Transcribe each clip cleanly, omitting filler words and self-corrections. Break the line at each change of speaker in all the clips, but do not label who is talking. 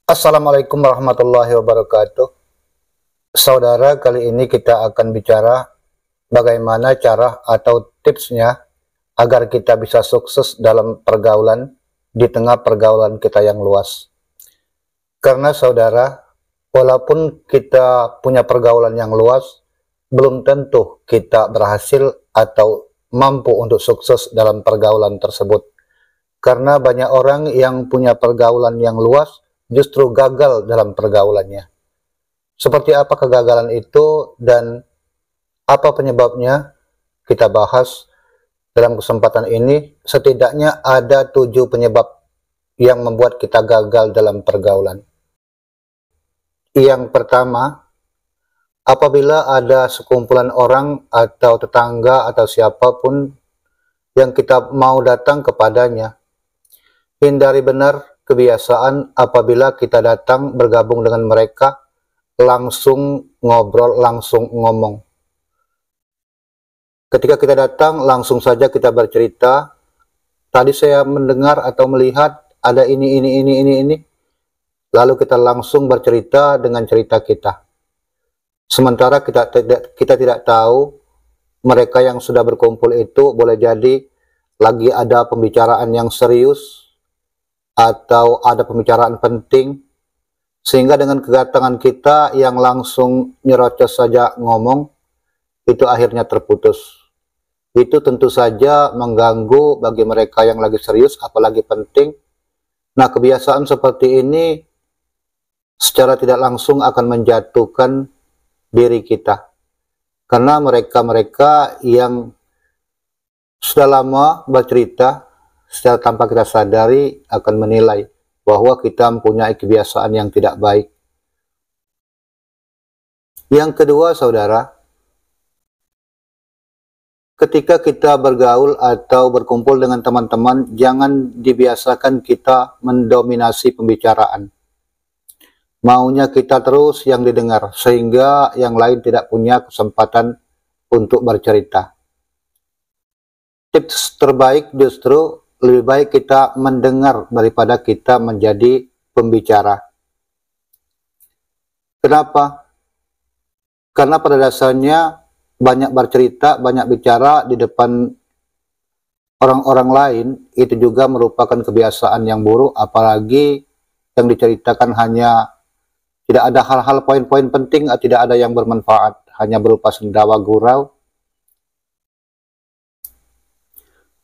Assalamualaikum warahmatullahi wabarakatuh. Saudara, kali ini kita akan bicara bagaimana cara atau tipsnya agar kita bisa sukses dalam pergaulan di tengah pergaulan kita yang luas. Karena saudara, walaupun kita punya pergaulan yang luas, belum tentu kita berhasil atau mampu untuk sukses dalam pergaulan tersebut. Karena banyak orang yang punya pergaulan yang luas justru gagal dalam pergaulannya. Seperti apa kegagalan itu dan apa penyebabnya, kita bahas dalam kesempatan ini. Setidaknya ada 7 penyebab yang membuat kita gagal dalam pergaulan. Yang pertama, apabila ada sekumpulan orang atau tetangga atau siapapun yang kita mau datang kepadanya, hindari benar kebiasaan apabila kita datang bergabung dengan mereka, langsung ngobrol, langsung ngomong. Ketika kita datang, langsung saja kita bercerita, tadi saya mendengar atau melihat ada ini. Lalu kita langsung bercerita dengan cerita kita. Sementara kita tidak tahu mereka yang sudah berkumpul itu boleh jadi lagi ada pembicaraan yang serius atau ada pembicaraan penting, sehingga dengan kedatangan kita yang langsung nyerocos saja ngomong, itu akhirnya terputus. Itu tentu saja mengganggu bagi mereka yang lagi serius, apalagi penting. Nah, kebiasaan seperti ini secara tidak langsung akan menjatuhkan diri kita. Karena mereka-mereka yang sudah lama bercerita, secara tanpa kita sadari akan menilai bahwa kita mempunyai kebiasaan yang tidak baik. Yang kedua, saudara, ketika kita bergaul atau berkumpul dengan teman-teman, jangan dibiasakan kita mendominasi pembicaraan. Maunya kita terus yang didengar, sehingga yang lain tidak punya kesempatan untuk bercerita. Tips terbaik justru lebih baik kita mendengar daripada kita menjadi pembicara. Kenapa? Karena pada dasarnya banyak bercerita, banyak bicara di depan orang-orang lain, itu juga merupakan kebiasaan yang buruk, apalagi yang diceritakan hanya tidak ada hal-hal poin-poin penting, tidak ada yang bermanfaat, hanya berupa sendawa gurau.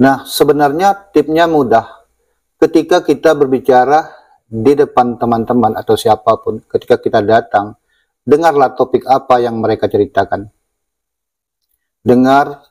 Nah, sebenarnya tipnya mudah. Ketika kita berbicara di depan teman-teman atau siapapun, ketika kita datang, dengarlah topik apa yang mereka ceritakan. Dengar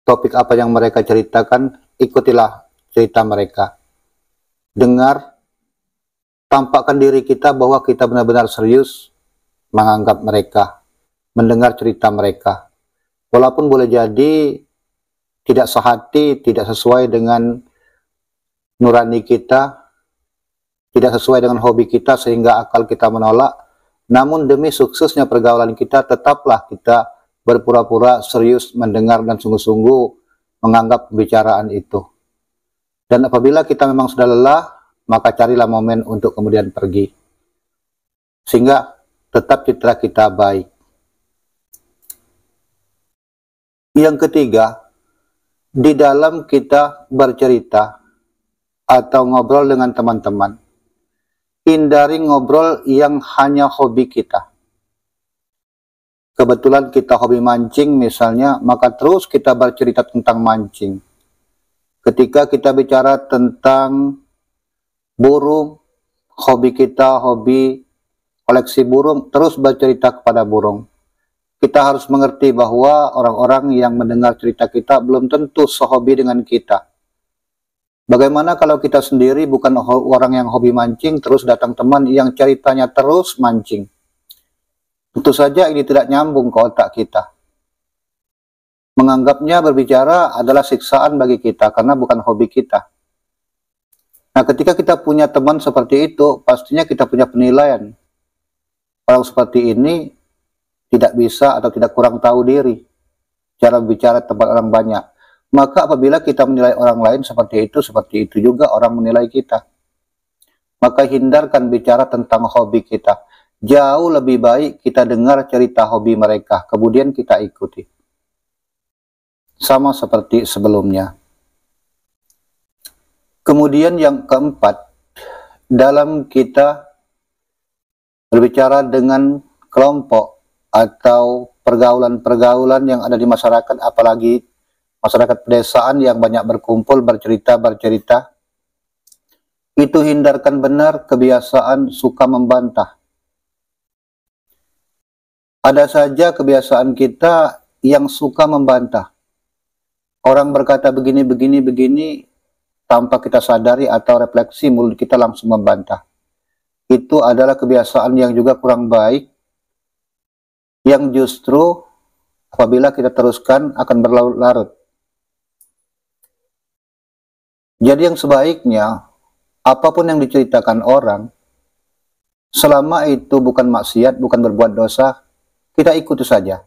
topik apa yang mereka ceritakan, ikutilah cerita mereka. Dengar, tampakkan diri kita bahwa kita benar-benar serius menganggap mereka, mendengar cerita mereka. Walaupun boleh jadi tidak sehati, tidak sesuai dengan nurani kita, tidak sesuai dengan hobi kita, sehingga akal kita menolak. Namun demi suksesnya pergaulan kita, tetaplah kita berpura-pura serius mendengar dan sungguh-sungguh menganggap pembicaraan itu. Dan apabila kita memang sudah lelah, maka carilah momen untuk kemudian pergi, sehingga tetap citra kita baik. Yang ketiga, di dalam kita bercerita atau ngobrol dengan teman-teman, hindari ngobrol yang hanya hobi kita. Kebetulan kita hobi mancing misalnya, maka terus kita bercerita tentang mancing. Ketika kita bicara tentang burung, hobi kita, hobi koleksi burung, terus bercerita kepada burung. Kita harus mengerti bahwa orang-orang yang mendengar cerita kita belum tentu sehobi dengan kita. Bagaimana kalau kita sendiri bukan orang yang hobi mancing, terus datang teman yang ceritanya terus mancing? Tentu saja ini tidak nyambung ke otak kita. Menganggapnya berbicara adalah siksaan bagi kita, karena bukan hobi kita. Nah, ketika kita punya teman seperti itu, pastinya kita punya penilaian. Orang seperti ini tidak bisa atau tidak kurang tahu diri, cara bicara tempat orang banyak. Maka apabila kita menilai orang lain seperti itu juga orang menilai kita. maka hindarkan bicara tentang hobi kita. Jauh lebih baik kita dengar cerita hobi mereka, kemudian kita ikuti. Sama seperti sebelumnya. Kemudian yang keempat, dalam kita berbicara dengan kelompok atau pergaulan-pergaulan yang ada di masyarakat, apalagi masyarakat pedesaan yang banyak berkumpul, bercerita, itu hindarkan benar kebiasaan suka membantah. Ada saja kebiasaan kita yang suka membantah. Orang berkata begini, tanpa kita sadari atau refleksi, mulut kita langsung membantah. Itu adalah kebiasaan yang juga kurang baik, yang justru apabila kita teruskan akan berlarut-larut. Jadi yang sebaiknya, apapun yang diceritakan orang, selama itu bukan maksiat, bukan berbuat dosa, kita ikuti saja.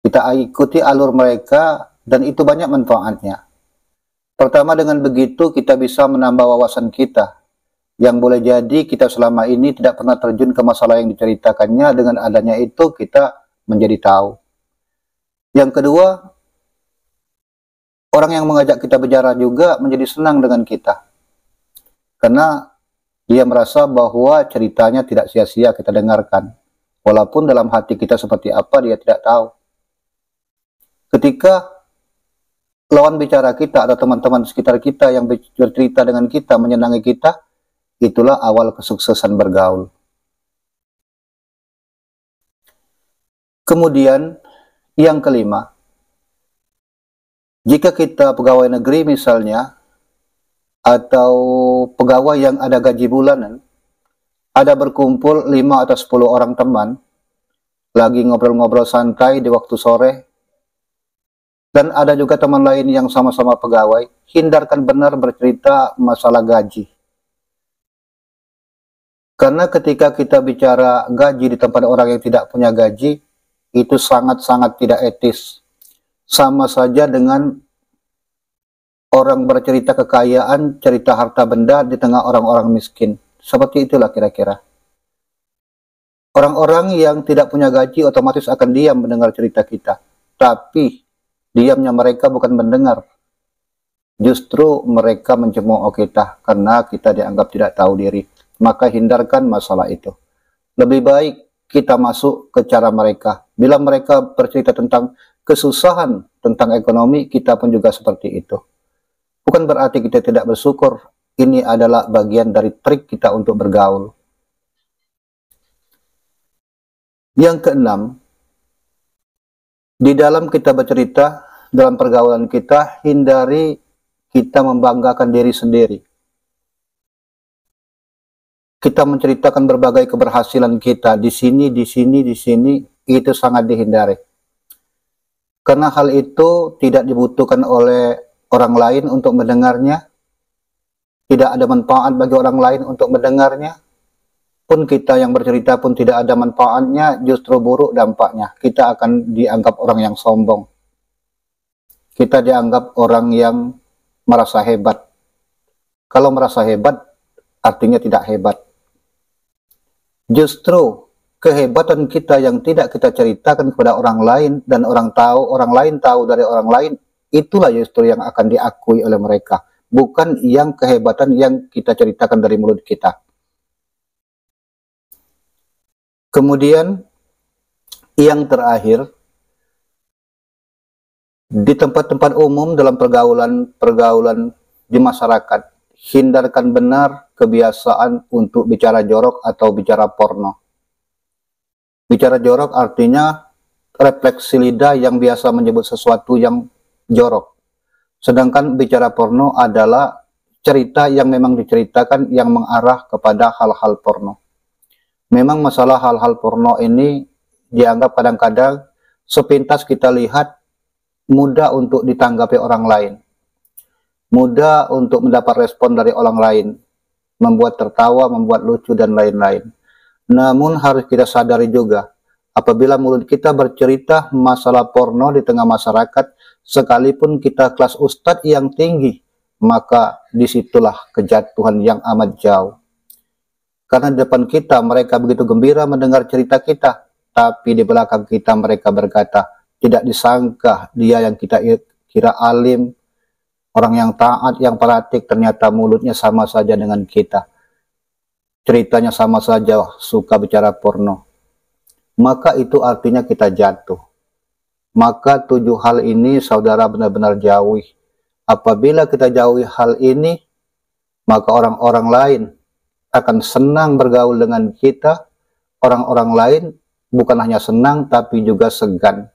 Kita ikuti alur mereka, dan itu banyak manfaatnya. Pertama, dengan begitu kita bisa menambah wawasan kita. Yang boleh jadi kita selama ini tidak pernah terjun ke masalah yang diceritakannya, dengan adanya itu kita menjadi tahu. Yang kedua, orang yang mengajak kita bicara juga menjadi senang dengan kita. Karena dia merasa bahwa ceritanya tidak sia-sia kita dengarkan. Walaupun dalam hati kita seperti apa, dia tidak tahu. Ketika lawan bicara kita atau teman-teman sekitar kita yang bercerita dengan kita, menyenangi kita, itulah awal kesuksesan bergaul. Kemudian, yang kelima, jika kita pegawai negeri misalnya, atau pegawai yang ada gaji bulanan, ada berkumpul 5 atau 10 orang teman, lagi ngobrol-ngobrol santai di waktu sore, dan ada juga teman lain yang sama-sama pegawai, hindarkan benar bercerita masalah gaji. Karena ketika kita bicara gaji di tempat orang yang tidak punya gaji, itu sangat-sangat tidak etis. Sama saja dengan orang bercerita kekayaan, cerita harta benda di tengah orang-orang miskin. Seperti itulah kira-kira. Orang-orang yang tidak punya gaji otomatis akan diam mendengar cerita kita. Tapi diamnya mereka bukan mendengar. Justru mereka mencemooh kita karena kita dianggap tidak tahu diri. Maka hindarkan masalah itu. Lebih baik kita masuk ke cara mereka. Bila mereka bercerita tentang kesusahan, tentang ekonomi, kita pun juga seperti itu. Bukan berarti kita tidak bersyukur. Ini adalah bagian dari trik kita untuk bergaul. Yang keenam, di dalam kita bercerita, dalam pergaulan kita, hindari kita membanggakan diri sendiri. Kita menceritakan berbagai keberhasilan kita di sini, itu sangat dihindari. Karena hal itu tidak dibutuhkan oleh orang lain untuk mendengarnya, tidak ada manfaat bagi orang lain untuk mendengarnya, pun kita yang bercerita pun tidak ada manfaatnya, justru buruk dampaknya. Kita akan dianggap orang yang sombong. Kita dianggap orang yang merasa hebat. Kalau merasa hebat, artinya tidak hebat. Justru kehebatan kita yang tidak kita ceritakan kepada orang lain, dan orang lain tahu dari orang lain, itulah justru yang akan diakui oleh mereka. Bukan yang kehebatan yang kita ceritakan dari mulut kita. Kemudian yang terakhir, di tempat-tempat umum dalam pergaulan di masyarakat, hindarkan benar kebiasaan untuk bicara jorok atau bicara porno. Bicara jorok artinya refleksi lidah yang biasa menyebut sesuatu yang jorok. Sedangkan bicara porno adalah cerita yang memang diceritakan yang mengarah kepada hal-hal porno. Memang masalah hal-hal porno ini dianggap kadang-kadang sepintas kita lihat mudah untuk ditanggapi orang lain. Mudah untuk mendapat respon dari orang lain. Membuat tertawa, membuat lucu, dan lain-lain. Namun harus kita sadari juga, apabila mulut kita bercerita masalah porno di tengah masyarakat, sekalipun kita kelas ustadz yang tinggi, maka disitulah kejatuhan yang amat jauh. Karena di depan kita mereka begitu gembira mendengar cerita kita, tapi di belakang kita mereka berkata, tidak disangka dia yang kita kira alim, orang yang taat, yang fanatik, ternyata mulutnya sama saja dengan kita. Ceritanya sama saja, suka bicara porno. Maka itu artinya kita jatuh. Maka 7 hal ini saudara benar-benar jauhi. Apabila kita jauhi hal ini, maka orang-orang lain akan senang bergaul dengan kita. Orang-orang lain bukan hanya senang, tapi juga segan.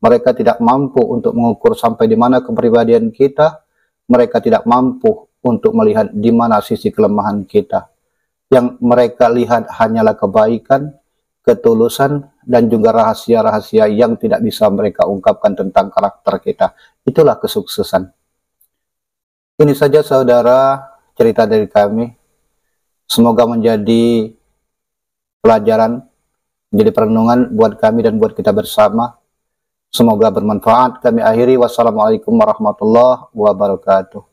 Mereka tidak mampu untuk mengukur sampai di mana kepribadian kita. Mereka tidak mampu untuk melihat di mana sisi kelemahan kita. Yang mereka lihat hanyalah kebaikan, ketulusan, dan juga rahasia-rahasia yang tidak bisa mereka ungkapkan tentang karakter kita. Itulah kesuksesan. Ini saja saudara cerita dari kami. Semoga menjadi pelajaran, menjadi perenungan buat kami dan buat kita bersama. Semoga bermanfaat. Kami akhiri. Wassalamualaikum warahmatullahi wabarakatuh.